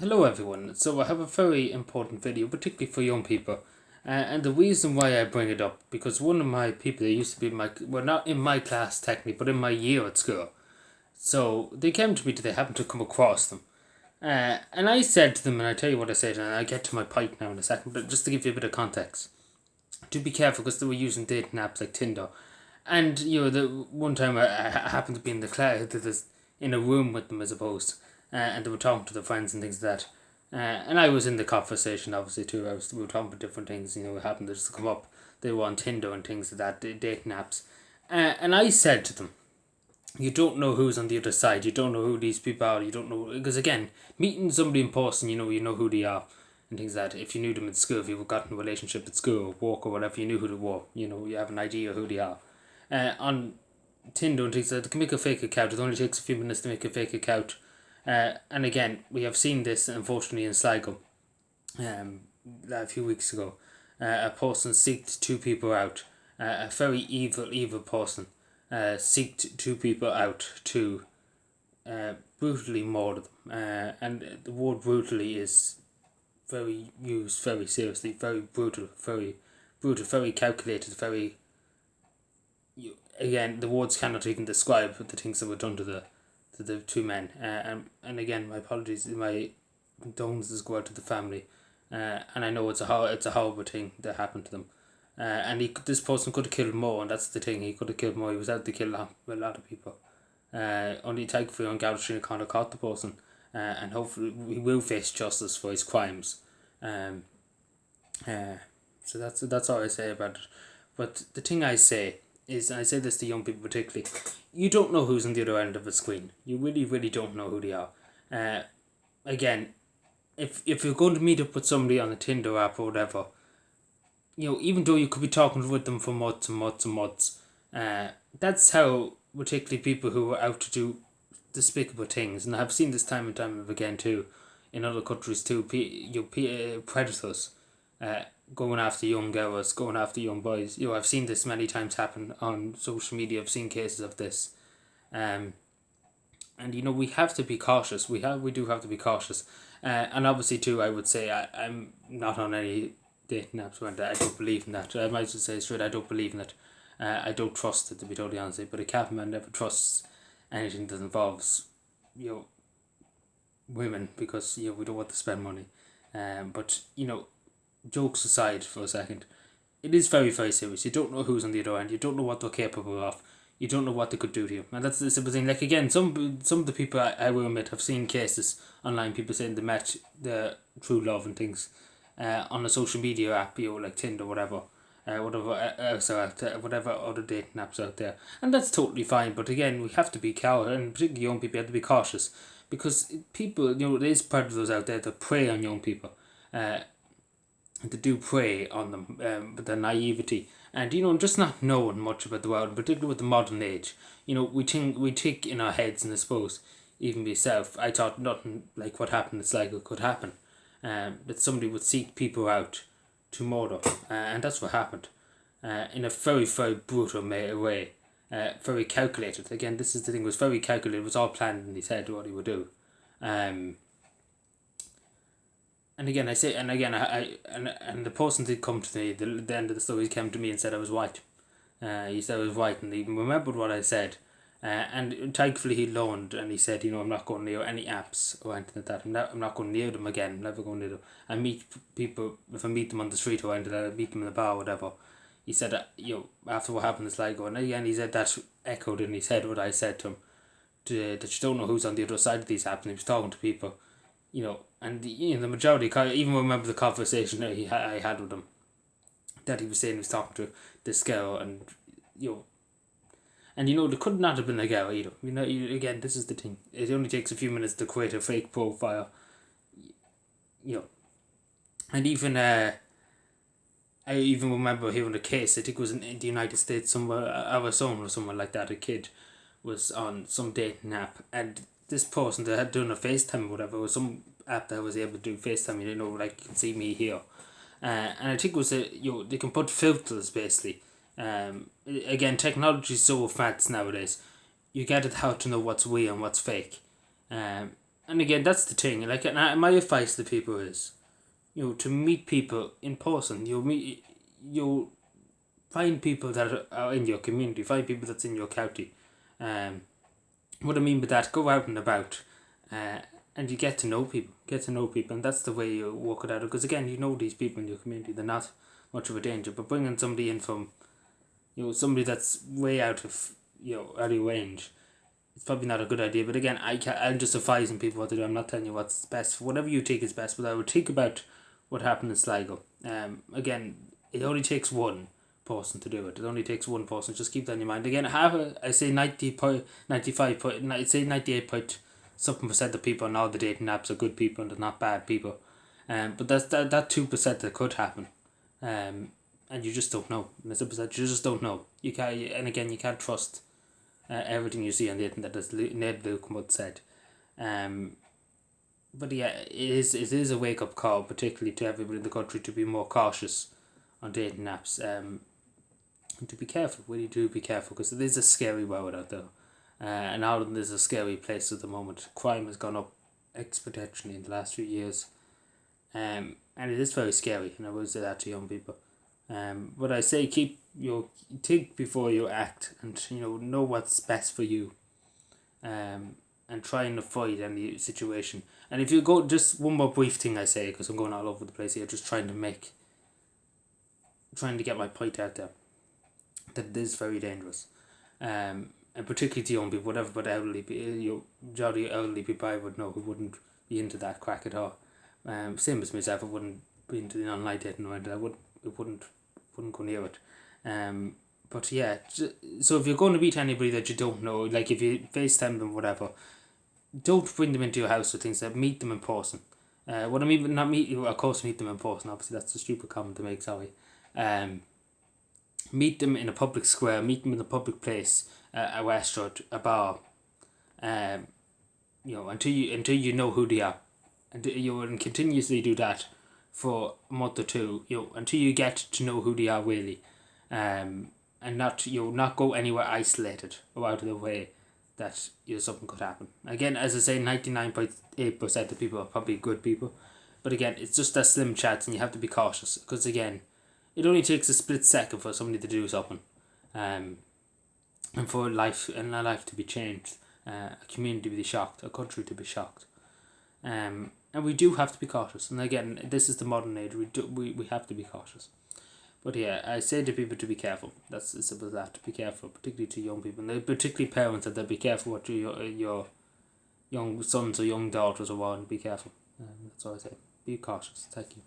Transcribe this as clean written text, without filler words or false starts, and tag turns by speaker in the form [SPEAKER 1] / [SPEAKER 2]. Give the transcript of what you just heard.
[SPEAKER 1] Hello everyone, so I have a very important video, particularly for young people, and the reason why I bring it up, because one of my people, they used to be in my, well, not in my class technically, but in my year at school, so they came to me today, happened to come across them, and I said to them, and I tell you what I said, and I'll get to my point now in a second, but just to give you a bit of context, to be careful, because they were using dating apps like Tinder, and the one time I happened to be in the class, in a room with them, I suppose, and they were talking to their friends and things like that. And I was in the conversation, obviously, too. We were talking about different things, it happened to just come up. They were on Tinder and things like that, dating apps. And I said to them, you don't know who's on the other side. You don't know who these people are. You don't know, because again, meeting somebody in person, you know who they are and things like that. If you knew them at school, if you got in a relationship at school or work or whatever, you knew who they were. You have an idea of who they are. On Tinder and things like that, they can make a fake account. It only takes a few minutes to make a fake account. And again, we have seen this unfortunately in Sligo a few weeks ago. A person seeked two people out. A very evil person seeked two people out to brutally murder them. And the word brutally is very used very seriously, very brutal, very calculated, very. Again, the words cannot even describe the things that were done to the two men. And again, my apologies, my condolences go out to the family. And I know it's a horrible thing that happened to them. And this person could have killed more, and that's the thing. He could have killed more. He was out to kill a lot of people. Only thankfully on Gallup Connor caught the person, and hopefully he will face justice for his crimes. So that's all I say about it. But the thing I say is, and I say this to young people particularly, you don't know who's on the other end of the screen. You really, really don't know who they are. Again, if you're going to meet up with somebody on a Tinder app or whatever, even though you could be talking with them for months and months and months, that's how particularly people who are out to do despicable things, and I've seen this time and time again too, in other countries too, predators, going after young girls, going after young boys. I've seen this many times happen on social media. I've seen cases of this, and we have to be cautious. We do have to be cautious, and obviously too, I would say I'm not on any dating apps. I don't believe in that. I might as well say straight, I don't believe in it. I don't trust it, to be totally honest. But a Catholic never trusts anything that involves, women, because we don't want to spend money. But jokes aside for a second, it is very, very serious. You don't know who's on the other end. You don't know what they're capable of. You don't know what they could do to you. And that's the simple thing. Like, again, some of the people I will admit have seen cases online, people saying they met the true love and things on a social media app, like Tinder, whatever. Whatever other dating apps out there. And that's totally fine. But again, we have to be careful, and particularly young people have to be cautious. Because people, there's predators out there that prey on young people. To do prey on them, with their naivety and just not knowing much about the world, and particularly with the modern age. We think in our heads, and I suppose even myself, I thought nothing like what happened in Sligo could happen. That somebody would seek people out to murder, and that's what happened. In a very, very brutal way, very calculated. Again, this is the thing. It was very calculated. It was all planned in his head what he would do. And again, I say, and again, and the person did come to me. The end of the story, he came to me and said I was white. He said I was white, and he remembered what I said. And thankfully he learned, and he said, I'm not going near any apps or anything like that. I'm not going near them again. I'm never going near them. I meet people, if I meet them on the street or anything, I meet them in the bar or whatever. He said, after what happened in Sligo, and again, he said that echoed in his head what I said to him, that you don't know who's on the other side of these apps, and he was talking to people, and the majority, I even remember the conversation that I had with him, that he was saying he was talking to this girl, and and there could not have been a girl either. Again, this is the thing. It only takes a few minutes to create a fake profile. And even I even remember hearing a case. I think it was in the United States, somewhere, Arizona or somewhere like that. A kid was on some dating app, and this person that had done a FaceTime or whatever, was some app that was able to do FaceTime. Like, you can see me here. And I think it was they can put filters basically. Again, technology is so advanced nowadays. You get it how to know what's real and what's fake. And and again, that's the thing. Like, and my advice to people is, to meet people in person. You'll find people that are in your community. Find people that's in your county. What I mean by that, go out and about, and you get to know people. And that's the way you work it out. Because again, you know these people in your community. They're not much of a danger. But bringing somebody in from, somebody that's way out of out of your range, it's probably not a good idea. But again, I'm just advising people what to do. I'm not telling you what's best. For whatever you think is best. But I would think about what happened in Sligo. Again, it only takes one person to do it. It only takes one person. Just keep that in your mind. Again, I say 95 I'd say 98 something percent of people on all the dating apps are good people and they're not bad people. But that's that 2% that could happen. And you just don't know. And as you just don't know. You can't, and again, you can't trust everything you see on the internet, as Ned Lukewood said. But yeah, it is a wake up call, particularly to everybody in the country, to be more cautious on dating apps. And to be careful, really do be careful, because it is a scary world out there. And Ireland is a scary place at the moment. Crime has gone up exponentially in the last few years. And it is very scary, and I will say that to young people. But I say think before you act, and know what's best for you. And try and avoid any situation. And if you go, just one more brief thing I say, because I'm going all over the place here, just trying to get my point out there, that it is very dangerous. And particularly to young people, whatever, but elderly people, jolly elderly people I would know who wouldn't be into that crack at all. Same as myself, I wouldn't be into the online dating around it. I wouldn't go near it. But yeah, so if you're going to meet anybody that you don't know, like if you FaceTime them, whatever, don't bring them into your house or things. Meet them in person. What I mean, not meet you, of course, meet them in person. Obviously, that's a stupid comment to make. Sorry. Meet them in a public square. Meet them in a public place, a restaurant, a bar. Until you know who they are, and you will continuously do that for a month or two. Until you get to know who they are really, and not go anywhere isolated or out of the way that something could happen. Again, as I say, 99.8% of people are probably good people, but again, it's just a slim chance, and you have to be cautious, because again, it only takes a split second for somebody to do something, and for a life to be changed, a community to be shocked, a country to be shocked, and we do have to be cautious. And again, this is the modern age. We have to be cautious. But yeah, I say to people to be careful. That's as simple as that. To be careful, particularly to young people, and particularly parents, that they be careful what your young sons or young daughters are wanting. Be careful. That's all I say. Be cautious. Thank you.